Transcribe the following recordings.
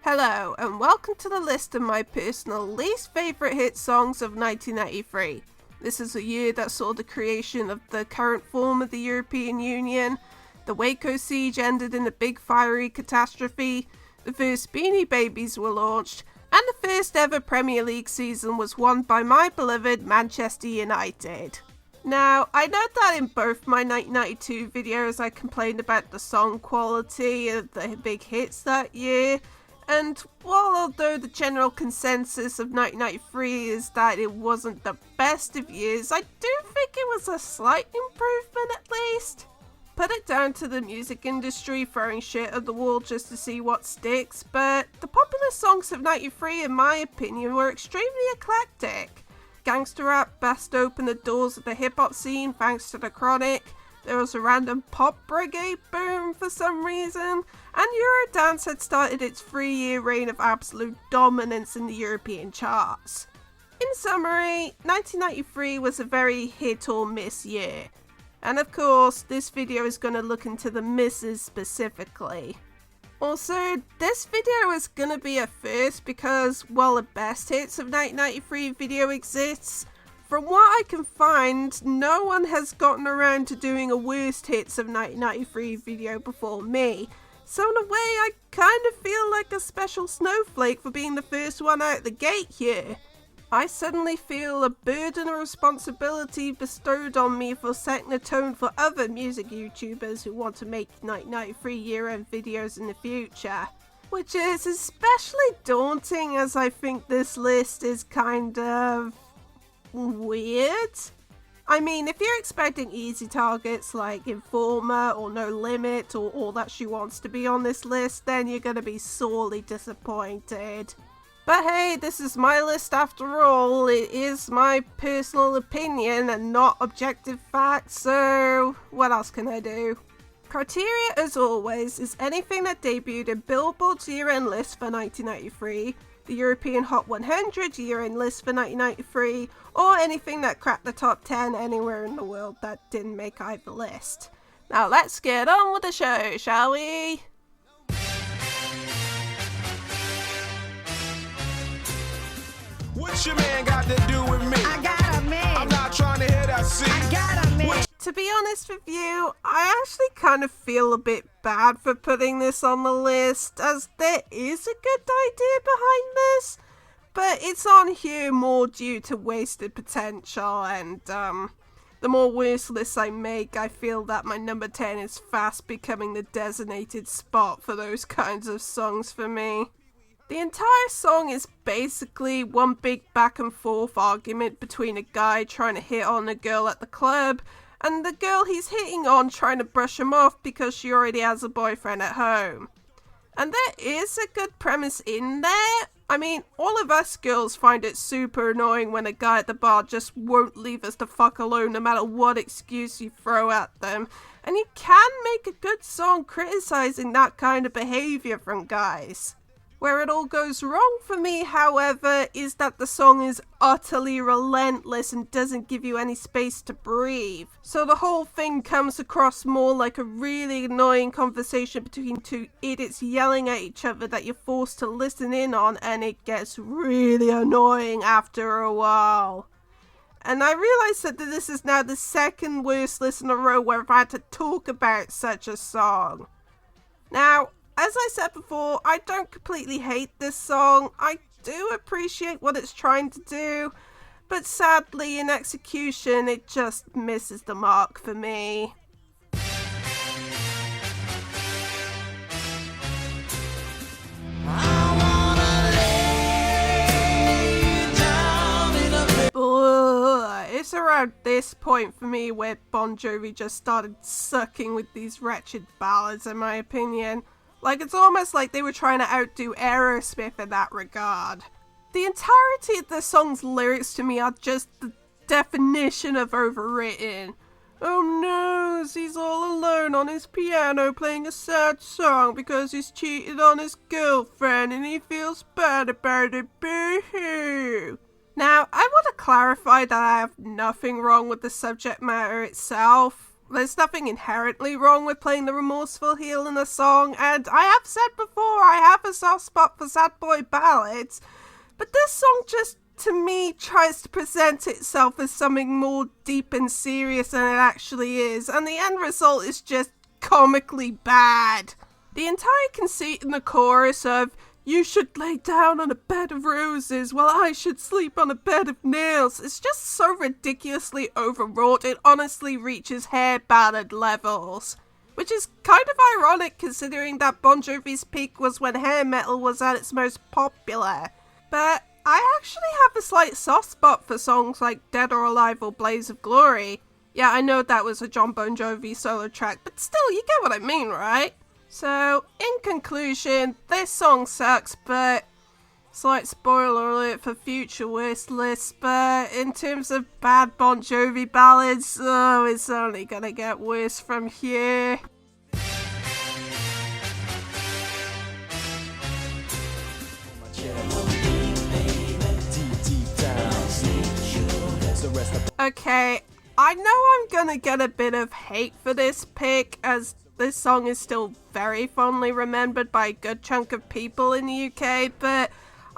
Hello, and welcome to the list of my personal least favourite hit songs of 1993. This is a year that saw the creation of the current form of the European Union, the Waco siege ended in a big fiery catastrophe, the first Beanie Babies were launched, and the first ever Premier League season was won by my beloved Manchester United. Now, I know that in both my 1992 videos I complained about the song quality of the big hits that year, and while although the general consensus of 1993 is that it wasn't the best of years, I do think it was a slight improvement at least. Put it down to the music industry throwing shit at the wall just to see what sticks, but the popular songs of 93 in my opinion were extremely eclectic. Gangster rap burst open the doors of the hip hop scene thanks to the Chronic. There was a random pop reggae boom for some reason, and Eurodance had started its 3-year reign of absolute dominance in the European charts. In summary, 1993 was a very hit or miss year. And of course, this video is going to look into the misses specifically. Also, this video is going to be a first because while the best hits of 1993 video exists, from what I can find, no one has gotten around to doing a worst hits of 1993 video before me. So in a way, I kind of feel like a special snowflake for being the first one out the gate here. I suddenly feel a burden of responsibility bestowed on me for setting the tone for other music YouTubers who want to make 1993 year-end videos in the future. Which is especially daunting as I think this list is kind of weird. I mean, if you're expecting easy targets like Informer or No Limit or All That She Wants to be on this list, then you're going to be sorely disappointed. But hey, this is my list after all. It is my personal opinion and not objective facts, so what else can I do? Criteria, as always, is anything that debuted in Billboard's year-end list for 1993, the European Hot 100 year-end list for 1993, or anything that cracked the top 10 anywhere in the world that didn't make either list. Now let's get on with the show, shall we? What your man got to do with me? I got a man. I'm not trying to hear that, see? I got a man. To be honest with you, I actually kind of feel a bit bad for putting this on the list, as there is a good idea behind this, but it's on here more due to wasted potential, and the more worse lists I make, I feel that my number 10 is fast becoming the designated spot for those kinds of songs for me. The entire song is basically one big back and forth argument between a guy trying to hit on a girl at the club, and the girl he's hitting on trying to brush him off because she already has a boyfriend at home. And there is a good premise in there. I mean, all of us girls find it super annoying when a guy at the bar just won't leave us the fuck alone no matter what excuse you throw at them. And you can make a good song criticizing that kind of behavior from guys. Where it all goes wrong for me, however, is that the song is utterly relentless and doesn't give you any space to breathe. So the whole thing comes across more like a really annoying conversation between two idiots yelling at each other that you're forced to listen in on, and it gets really annoying after a while. And I realise that this is now the second worst list in a row where I've had to talk about such a song. Now, as I said before, I don't completely hate this song. I do appreciate what it's trying to do, but sadly in execution it just misses the mark for me. It's around this point for me where Bon Jovi just started sucking with these wretched ballads, in my opinion. Like, it's almost like they were trying to outdo Aerosmith in that regard. The entirety of the song's lyrics to me are just the definition of overwritten. Oh no, he's all alone on his piano playing a sad song because he's cheated on his girlfriend and he feels bad about it, boo-hoo. Now, I want to clarify that I have nothing wrong with the subject matter itself. There's nothing inherently wrong with playing the remorseful heel in a song, and I have said before I have a soft spot for sad boy ballads, but this song just, to me, tries to present itself as something more deep and serious than it actually is, and the end result is just comically bad. The entire conceit in the chorus of "you should lay down on a bed of roses while I should sleep on a bed of nails" is just so ridiculously overwrought it honestly reaches hair ballad levels. Which is kind of ironic considering that Bon Jovi's peak was when hair metal was at its most popular. But I actually have a slight soft spot for songs like Dead or Alive or Blaze of Glory. Yeah, I know that was a John Bon Jovi solo track, but still, you get what I mean, right? So, in conclusion, this song sucks, but slight spoiler alert for future worst lists, but in terms of bad Bon Jovi ballads, oh, it's only gonna get worse from here. Okay, I know I'm gonna get a bit of hate for this pick, as this song is still very fondly remembered by a good chunk of people in the UK, but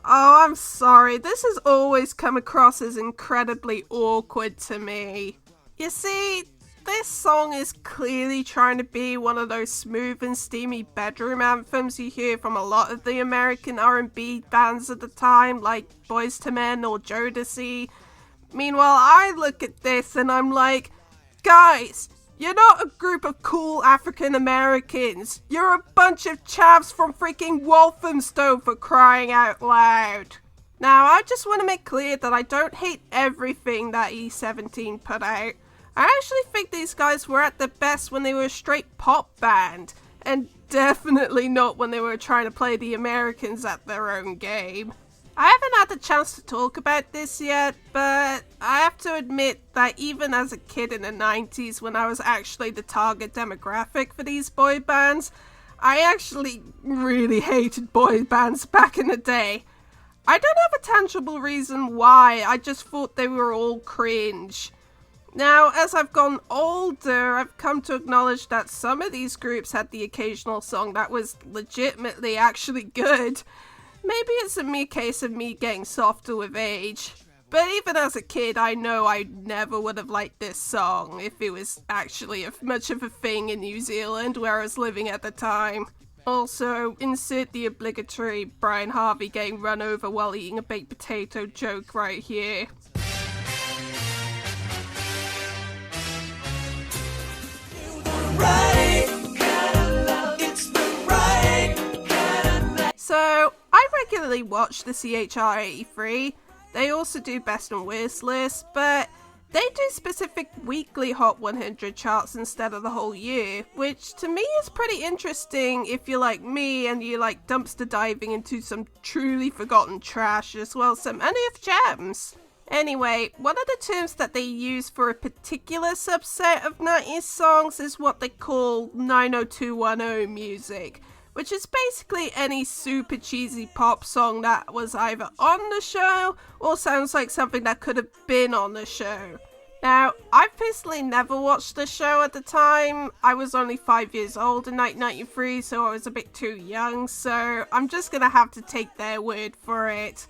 oh, I'm sorry, this has always come across as incredibly awkward to me. You see, this song is clearly trying to be one of those smooth and steamy bedroom anthems you hear from a lot of the American R&B bands at the time, like Boyz II Men or Jodeci. Meanwhile, I look at this and I'm like, guys, you're not a group of cool African Americans. You're a bunch of chavs from freaking Walthamstow, for crying out loud. Now, I just want to make clear that I don't hate everything that E17 put out. I actually think these guys were at their best when they were a straight pop band, and definitely not when they were trying to play the Americans at their own game. I haven't had the chance to talk about this yet, but I have to admit that even as a kid in the 90s, when I was actually the target demographic for these boy bands, I actually really hated boy bands back in the day. I don't have a tangible reason why, I just thought they were all cringe. Now, as I've gotten older, I've come to acknowledge that some of these groups had the occasional song that was legitimately actually good. Maybe it's a case of me getting softer with age. But even as a kid, I know I never would have liked this song if it was actually much of a thing in New Zealand where I was living at the time. Also, insert the obligatory Brian Harvey getting run over while eating a baked potato joke right here. So, I regularly watch the CHR 83. They also do best and worst lists, but they do specific weekly Hot 100 charts instead of the whole year, which to me is pretty interesting if you're like me and you like dumpster diving into some truly forgotten trash as well as some unearthed gems. Anyway, one of the terms that they use for a particular subset of 90s songs is what they call 90210 music, which is basically any super cheesy pop song that was either on the show or sounds like something that could have been on the show. Now, I personally never watched the show at the time. I was only 5 years old in 1993, so I was a bit too young, so I'm just gonna have to take their word for it.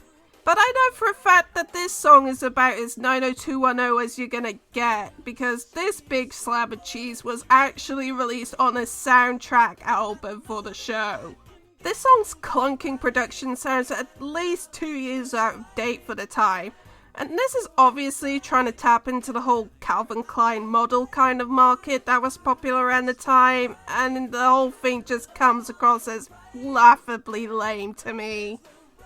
But I know for a fact that this song is about as 90210 as you're gonna get, because this big slab of cheese was actually released on a soundtrack album for the show. This song's clunking production sounds at least 2 years out of date for the time, and this is obviously trying to tap into the whole Calvin Klein model kind of market that was popular around the time, and the whole thing just comes across as laughably lame to me.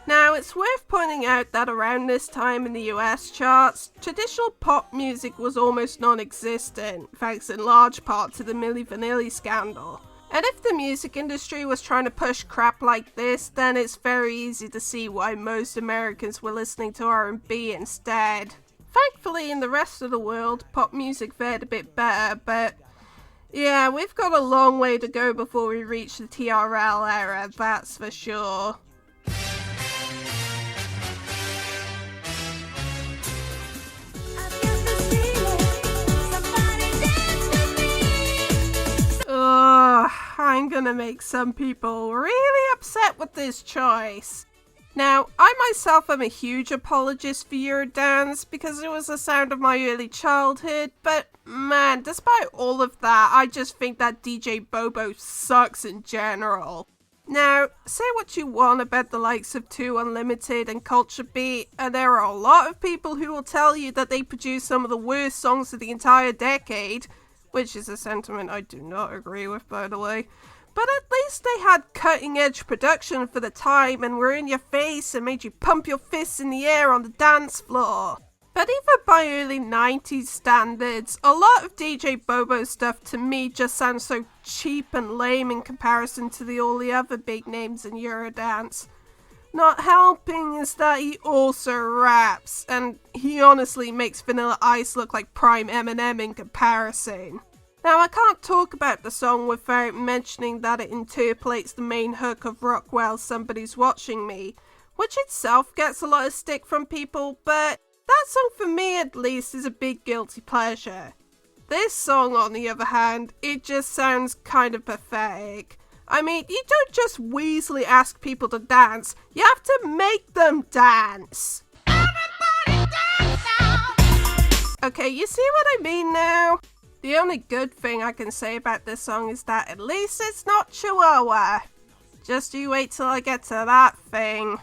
Now, it's worth pointing out that around this time in the US charts, traditional pop music was almost non-existent, thanks in large part to the Milli Vanilli scandal. And if the music industry was trying to push crap like this, then it's very easy to see why most Americans were listening to R&B instead. Thankfully, in the rest of the world, pop music fared a bit better, but yeah, we've got a long way to go before we reach the TRL era, that's for sure. I'm gonna make some people really upset with this choice. Now, I myself am a huge apologist for Eurodance because it was the sound of my early childhood, but man, despite all of that, I just think that DJ Bobo sucks in general. Now, say what you want about the likes of 2 Unlimited and Culture Beat, and there are a lot of people who will tell you that they produce some of the worst songs of the entire decade, which is a sentiment I do not agree with, by the way. But at least they had cutting-edge production for the time and were in your face and made you pump your fists in the air on the dance floor. But even by early 90s standards, a lot of DJ Bobo stuff to me just sounds so cheap and lame in comparison to all the other big names in Eurodance. Not helping is that he also raps, and he honestly makes Vanilla Ice look like prime Eminem in comparison. Now, I can't talk about the song without mentioning that it interpolates the main hook of Rock While Somebody's Watching Me, which itself gets a lot of stick from people, but that song for me at least is a big guilty pleasure. This song, on the other hand, it just sounds kind of pathetic. I mean, you don't just weaselly ask people to dance, you have to make them dance. Everybody dance now! Okay, you see what I mean now? The only good thing I can say about this song is that at least it's not Chihuahua. Just you wait till I get to that thing.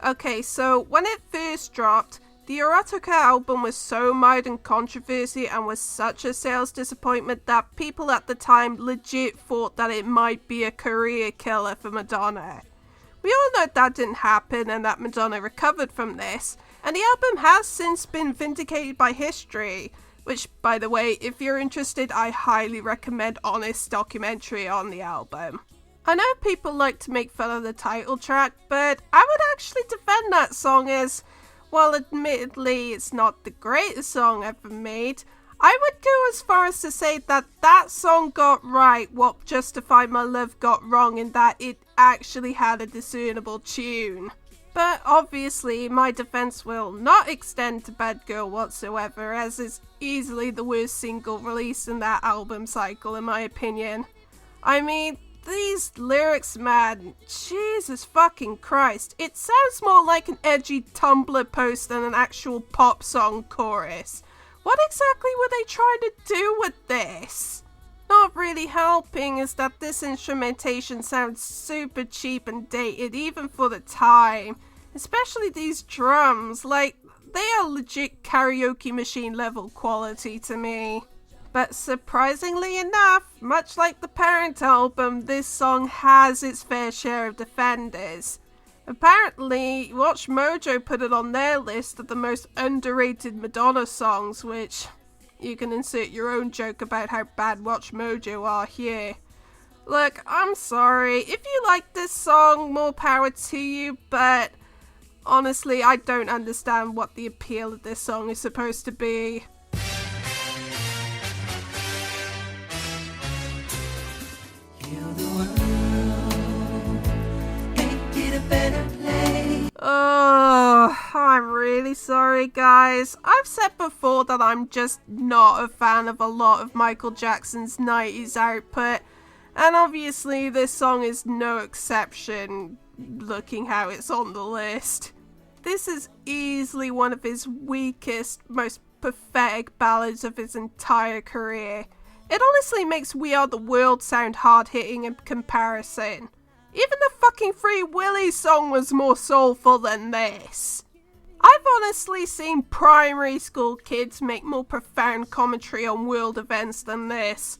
Okay, so when it first dropped, the Erotica album was so mired in controversy and was such a sales disappointment that people at the time legit thought that it might be a career killer for Madonna. We all know that didn't happen and that Madonna recovered from this, and the album has since been vindicated by history, which, by the way, if you're interested, I highly recommend Honest's documentary on the album. I know people like to make fun of the title track, but I would actually defend that song as, while admittedly it's not the greatest song ever made, I would go as far as to say that that song got right what Justify My Love got wrong in that it actually had a discernible tune. But obviously my defense will not extend to Bad Girl whatsoever, as it's easily the worst single released in that album cycle in my opinion. I mean, these lyrics, man, Jesus fucking Christ, it sounds more like an edgy Tumblr post than an actual pop song chorus. What exactly were they trying to do with this? Not really helping is that this instrumentation sounds super cheap and dated even for the time, especially these drums, like they are legit karaoke machine level quality to me. But surprisingly enough, much like the parent album, this song has its fair share of defenders. Apparently, Watch Mojo put it on their list of the most underrated Madonna songs, which you can insert your own joke about how bad Watch Mojo are here. Look, I'm sorry, if you like this song, more power to you, but honestly, I don't understand what the appeal of this song is supposed to be. Oh, I'm really sorry guys. I've said before that I'm just not a fan of a lot of Michael Jackson's 90s output, and obviously this song is no exception, looking how it's on the list. This is easily one of his weakest, most pathetic ballads of his entire career. It honestly makes We Are the World sound hard-hitting in comparison. Even the fucking Free Willy song was more soulful than this. I've honestly seen primary school kids make more profound commentary on world events than this.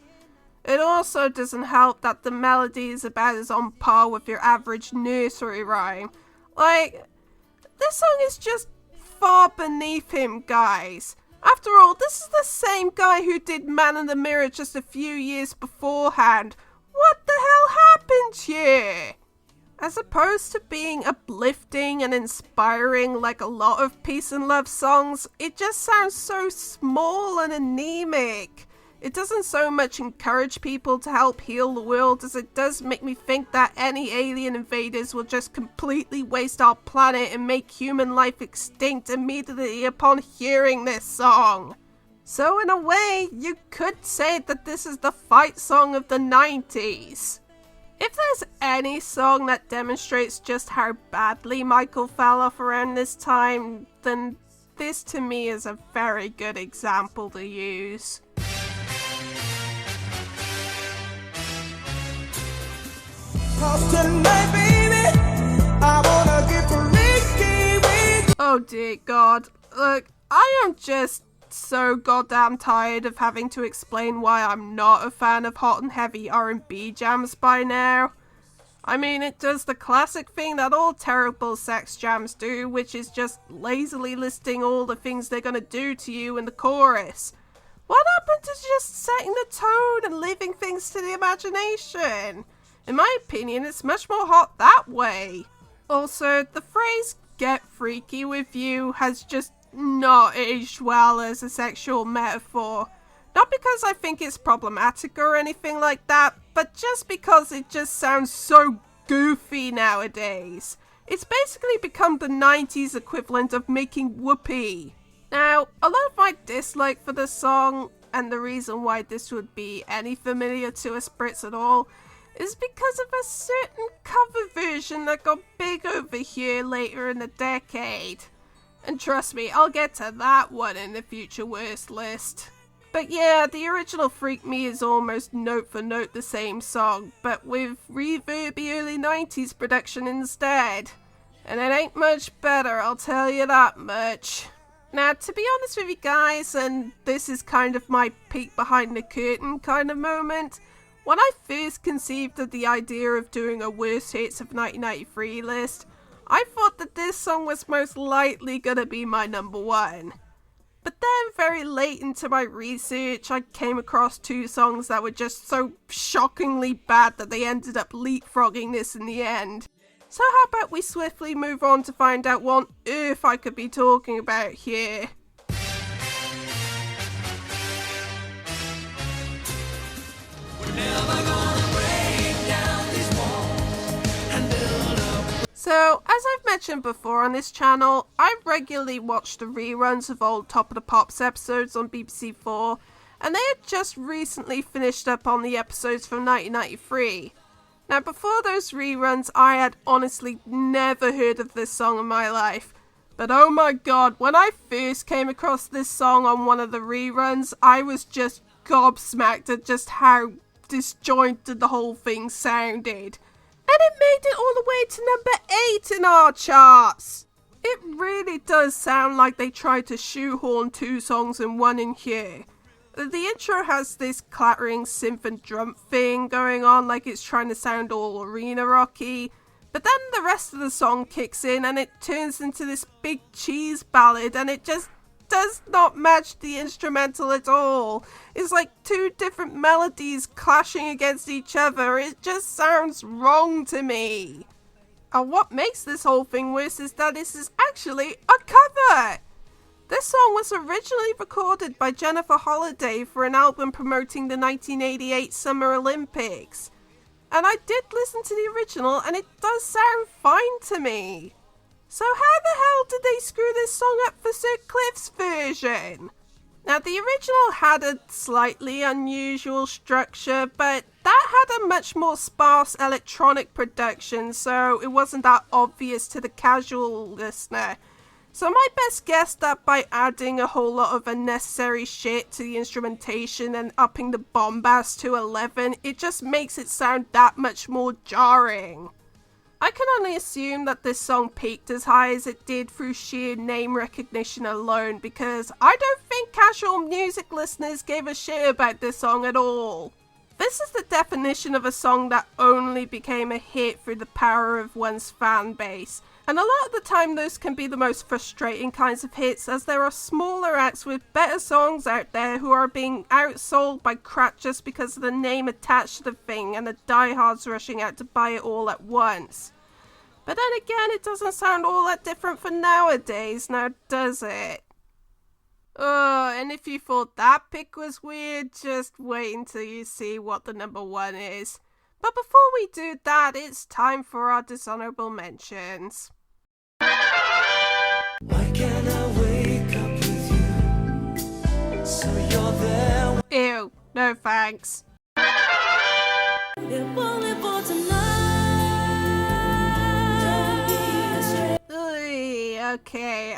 It also doesn't help that the melody is about as on par with your average nursery rhyme. Like, this song is just far beneath him, guys. After all, this is the same guy who did Man in the Mirror just a few years beforehand. What the hell happened here? As opposed to being uplifting and inspiring like a lot of peace and love songs, it just sounds so small and anemic. It doesn't so much encourage people to help heal the world as it does make me think that any alien invaders will just completely waste our planet and make human life extinct immediately upon hearing this song. So in a way, you could say that this is the fight song of the 90s. If there's any song that demonstrates just how badly Michael fell off around this time, then this to me is a very good example to use. Oh dear God, look, I am just so goddamn tired of having to explain why I'm not a fan of hot and heavy R&B jams by now. I mean, it does the classic thing that all terrible sex jams do, which is just lazily listing all the things they're gonna do to you in the chorus. What happened to just setting the tone and leaving things to the imagination? In my opinion, it's much more hot that way. Also, the phrase "get freaky with you" has just not aged well as a sexual metaphor. Not because I think it's problematic or anything like that, but just because it just sounds so goofy nowadays. It's basically become the 90s equivalent of making whoopee. Now, a lot of my dislike for this song, and the reason why this would be any familiar to us Brits at all, is because of a certain cover version that got big over here later in the decade. And trust me, I'll get to that one in the future worst list. But yeah, the original Freak Me is almost note for note the same song, but with reverby early 90s production instead. And it ain't much better, I'll tell you that much. Now, to be honest with you guys, and this is kind of my peek behind the curtain kind of moment, when I first conceived of the idea of doing a worst hits of 1993 list, I thought that this song was most likely gonna be my number one. But then very late into my research, I came across two songs that were just so shockingly bad that they ended up leapfrogging this in the end. So how about we swiftly move on to find out what on earth I could be talking about here. So, as I've mentioned before on this channel, I regularly watch the reruns of old Top of the Pops episodes on BBC4, and they had just recently finished up on the episodes from 1993. Now, before those reruns, I had honestly never heard of this song in my life. But oh my god, when I first came across this song on one of the reruns, I was just gobsmacked at just how disjointed the whole thing sounded. And it made it all the way to number 8 in our charts. It really does sound like they tried to shoehorn two songs in one in here. The intro has this clattering synth and drum thing going on like it's trying to sound all arena rocky. But then the rest of the song kicks in and it turns into this big cheese ballad and it just does not match the instrumental at all. It's like two different melodies clashing against each other. It just sounds wrong to me. And what makes this whole thing worse is that this is actually a cover. This song was originally recorded by Jennifer Holliday for an album promoting the 1988 Summer Olympics. And I did listen to the original and it does sound fine to me. So how the hell did they screw this song up for Sir Cliff's version? Now the original had a slightly unusual structure, but that had a much more sparse electronic production, so it wasn't that obvious to the casual listener. So my best guess that by adding a whole lot of unnecessary shit to the instrumentation and upping the bombast to 11, it just makes it sound that much more jarring. I can only assume that this song peaked as high as it did through sheer name recognition alone, because I don't think casual music listeners gave a shit about this song at all. This is the definition of a song that only became a hit through the power of one's fan base. And a lot of the time those can be the most frustrating kinds of hits, as there are smaller acts with better songs out there who are being outsold by crap just because of the name attached to the thing and the diehards rushing out to buy it all at once. But then again, it doesn't sound all that different for nowadays, now does it? Oh, and if you thought that pick was weird, just wait until you see what the number one is. But before we do that, it's time for our dishonorable mentions. Why can't I wake up with you? So you're there. Ew, no thanks. If only for tonight. Okay,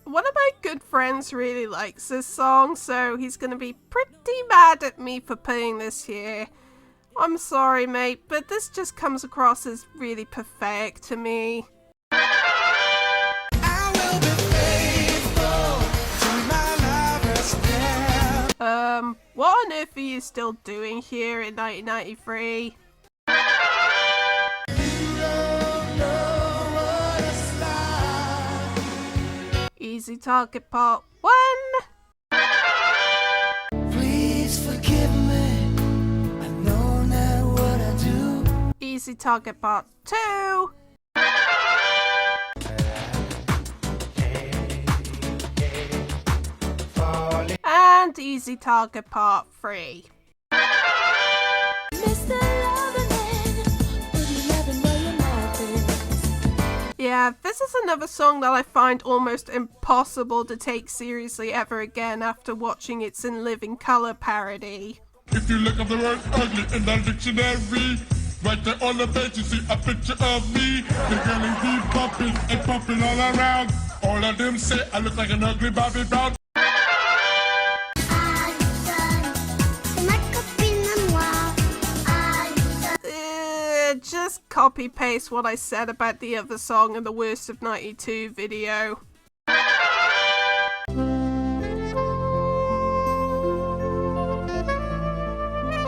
one of my good friends really likes this song, so he's gonna be pretty mad at me for putting this here. I'm sorry, mate, but this just comes across as really pathetic to me. I will be faithful to my lover's death. What on earth are you still doing here in 1993? Easy Target Part 1. Please forgive me. I know not what I do. Easy Target Part 2. And Easy Target Part 3. Yeah, this is another song that I find almost impossible to take seriously ever again after watching its In Living Color parody. If you look up the word ugly in the dictionary, right there on the page you see a picture of me. The girl is deep pumping and pumping all around. All of them say I look like an ugly Bobby Brown. Just copy paste what I said about the other song in the Worst of 92 video.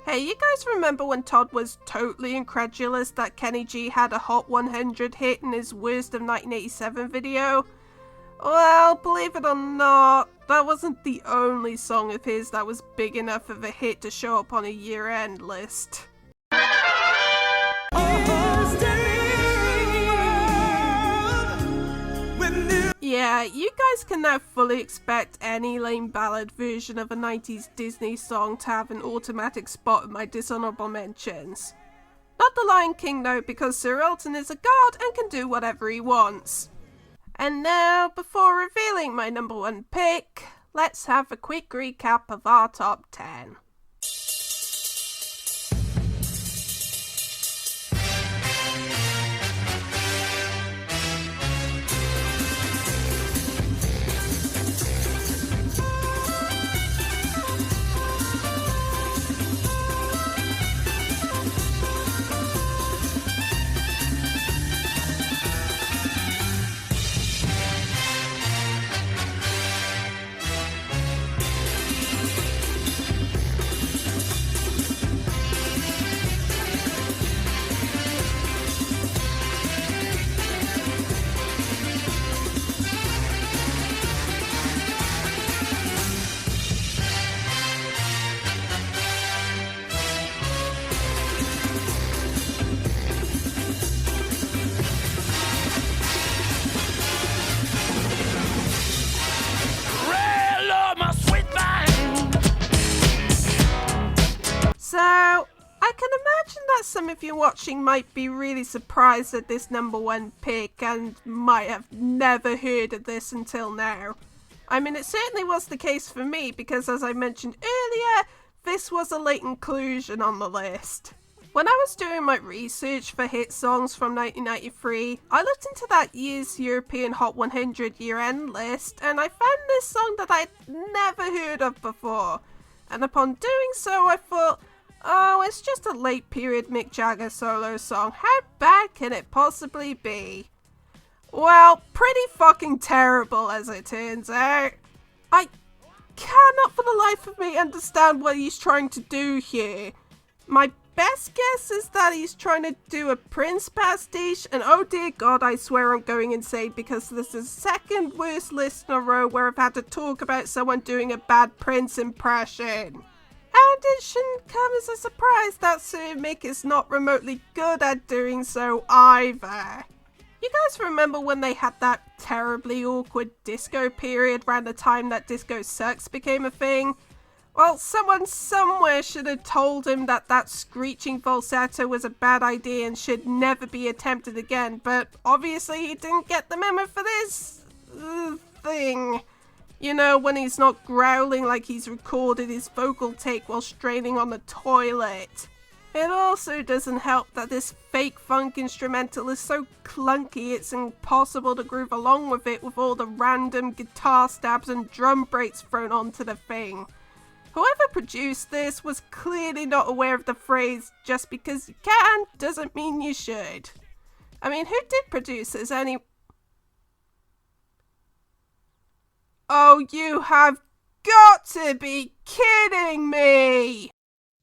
Hey, you guys remember when Todd was totally incredulous that Kenny G had a Hot 100 hit in his Worst of 1987 video? Well, believe it or not, that wasn't the only song of his that was big enough of a hit to show up on a year-end list. Yeah, you guys can now fully expect any lame ballad version of a 90s Disney song to have an automatic spot in my dishonorable mentions. Not the Lion King though, because Sir Elton is a god and can do whatever he wants. And now, before revealing my number one pick, let's have a quick recap of our top 10. So, I can imagine that some of you watching might be really surprised at this number one pick and might have never heard of this until now. I mean, it certainly was the case for me because, as I mentioned earlier, this was a late inclusion on the list. When I was doing my research for hit songs from 1993, I looked into that year's European Hot 100 year-end list and I found this song that I'd never heard of before. And upon doing so, I thought, oh, it's just a late period Mick Jagger solo song. How bad can it possibly be? Well, pretty fucking terrible as it turns out. I cannot for the life of me understand what he's trying to do here. My best guess is that he's trying to do a Prince pastiche, and oh dear god, I swear I'm going insane because this is the second worst list in a row where I've had to talk about someone doing a bad Prince impression. And it shouldn't come as a surprise that Sir Mick is not remotely good at doing so either. You guys remember when they had that terribly awkward disco period around the time that Disco Sucks became a thing? Well, someone somewhere should have told him that that screeching falsetto was a bad idea and should never be attempted again, but obviously he didn't get the memo for this thing. You know, when he's not growling like he's recorded his vocal take while straining on the toilet. It also doesn't help that this fake funk instrumental is so clunky it's impossible to groove along with it with all the random guitar stabs and drum breaks thrown onto the thing. Whoever produced this was clearly not aware of the phrase, just because you can doesn't mean you should. I mean, who did produce this Oh, you have got to be kidding me!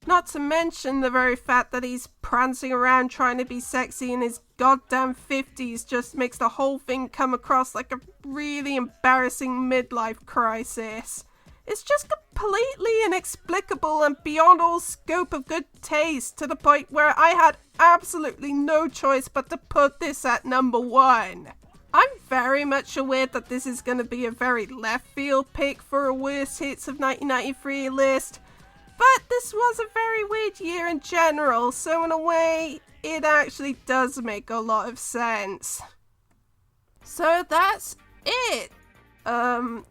Not to mention the very fact that he's prancing around trying to be sexy in his goddamn 50s just makes the whole thing come across like a really embarrassing midlife crisis. It's just completely inexplicable and beyond all scope of good taste, to the point where I had absolutely no choice but to put this at number 1. I'm very much aware that this is going to be a very left field pick for a worst hits of 1993 list, but this was a very weird year in general, so in a way, it actually does make a lot of sense. So that's it.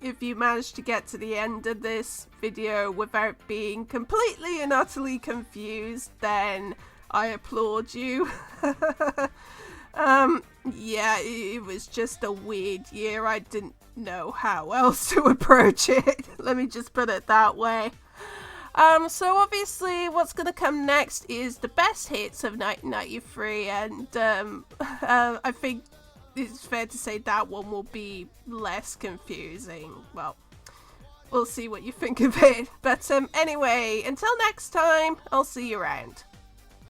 If you managed to get to the end of this video without being completely and utterly confused, then I applaud you. Yeah, it was just a weird year. I didn't know how else to approach it. Let me just put it that way. So obviously what's going to come next is the best hits of 1993, and I think it's fair to say that one will be less confusing. Well, we'll see what you think of it. But anyway, until next time, I'll see you around.